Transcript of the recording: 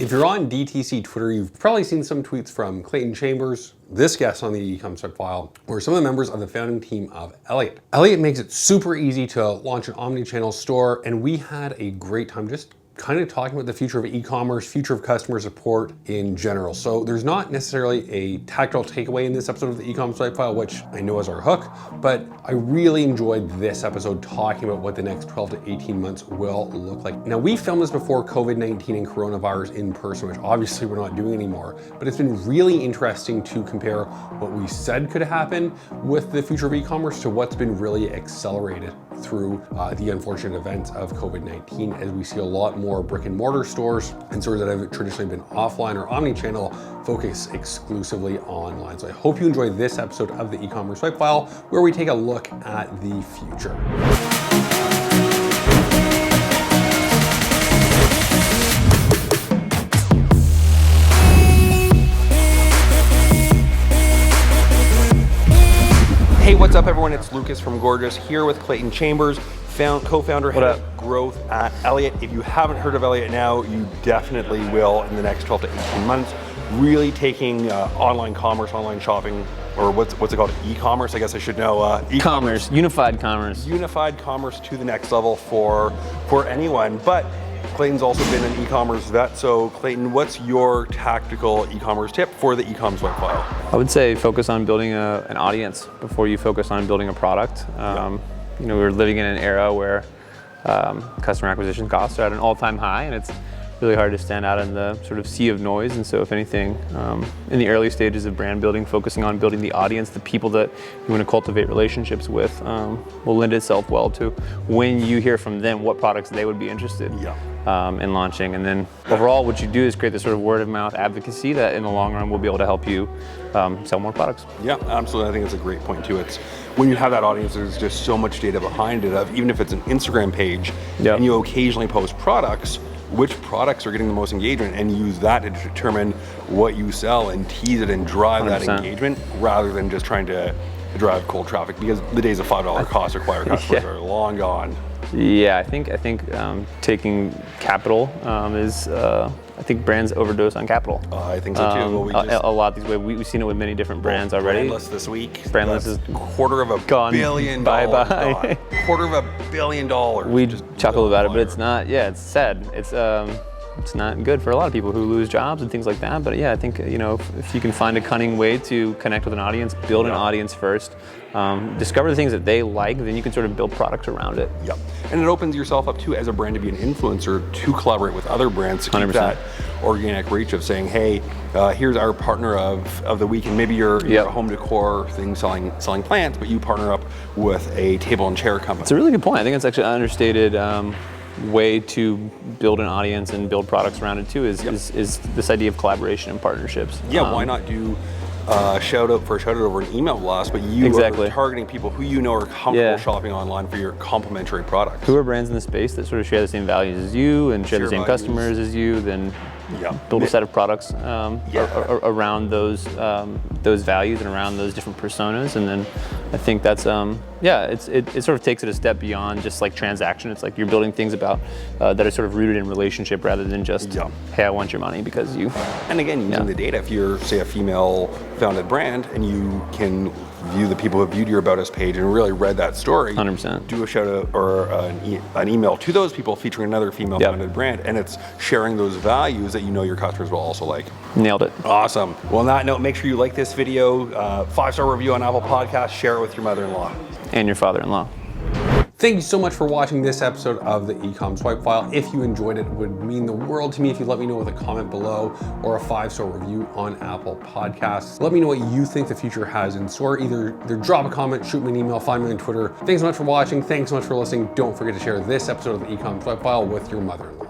If you're on DTC Twitter, you've probably seen some tweets from Clayton Chambers, this guest on the Ecommerce file, or some of the members of the founding team of Elliot. Elliot makes it super easy to launch an omni-channel store, and we had a great time just kind of talking about the future of e-commerce, future of customer support in general. So there's not necessarily a tactile takeaway in this episode of the Ecommerce Swipe File, which I know is our hook, but I really enjoyed this episode talking about what the next 12 to 18 months will look like. Now, we filmed this before COVID-19 and coronavirus in person, which obviously we're not doing anymore, but it's been really interesting to compare what we said could happen with the future of e-commerce to what's been really accelerated through the unfortunate events of COVID-19, as we see a lot more brick and mortar stores and stores that have traditionally been offline or omni-channel focus exclusively online. So I hope you enjoy this episode of the Ecommerce Swipe File, where we take a look at the future. Hey, what's up everyone? It's Lucas from Gorgias here with Clayton Chambers, co-founder, head of growth at Elliot. If you haven't heard of Elliot now, you definitely will in the next 12 to 18 months. Really taking online commerce, online shopping, or what's it called? E-commerce, I guess I should know. E-commerce, unified commerce. Unified commerce to the next level for anyone. But Clayton's also been an e-commerce vet. So Clayton, what's your tactical e-commerce tip for the Ecommerce Swipe File? I would say focus on building an audience before you focus on building a product. You know, we're living in an era where customer acquisition costs are at an all-time high, and it's really hard to stand out in the sort of sea of noise. And so if anything, in the early stages of brand building, focusing on building the audience, the people that you want to cultivate relationships with, will lend itself well to when you hear from them what products they would be interested in launching. And then overall, what you do is create this sort of word of mouth advocacy that in the long run will be able to help you sell more products. Yeah, absolutely. I think it's a great point too. It's when you have that audience, there's just so much data behind it of, even if it's an Instagram page and you occasionally post products, which products are getting the most engagement, and use that to determine what you sell and tease it and drive 100%. That engagement, rather than just trying to drive cold traffic, because the days of $5 cost acquire customers are long gone. Yeah, I think taking capital is, I think brands overdose on capital. I think so too. A lot these ways. We've seen it with many different brands already. Brandless this week. Brandless is $250 million. Bye-bye. $250 million. We just chuckle about it, but it's not, it's sad. It's not good for a lot of people who lose jobs and things like that. But yeah, I think, you know, if you can find a cunning way to connect with an audience, build an audience first, discover the things that they like, then you can sort of build products around it. Yep. And it opens yourself up too, as a brand, to be an influencer, to collaborate with other brands, to keep 100%. That organic reach of saying, hey, here's our partner of the week, and maybe you're a home decor thing selling plants, but you partner up with a table and chair company. It's a really good point. I think it's actually an understated way to build an audience and build products around it too, is this idea of collaboration and partnerships. Yeah, why not do shout out over an email blast, but you are targeting people who you know are comfortable shopping online for your complementary products. Who are brands in the space that sort of share the same values as you and share the same customers as you, then build a set of products around those values and around those different personas. And then I think that's it sort of takes it a step beyond just like transaction. It's like you're building things about that are sort of rooted in relationship, rather than just hey, I want your money because you. And again, using the data, if you're, say, a female founded brand and you can view the people who viewed your About Us page and really read that story, 100%. Do a shout out or an email to those people featuring another female founded brand, and it's sharing those values that you know your customers will also like. Nailed it. Awesome. Well, on that note, make sure you like this video, 5-star review on Apple Podcasts, share it with your mother-in-law. And your father-in-law. Thank you so much for watching this episode of the Ecom Swipe File. If you enjoyed it, it would mean the world to me if you let me know with a comment below or a 5-star review on Apple Podcasts. Let me know what you think the future has in store. Either drop a comment, shoot me an email, find me on Twitter. Thanks so much for watching. Thanks so much for listening. Don't forget to share this episode of the Ecom Swipe File with your mother-in-law.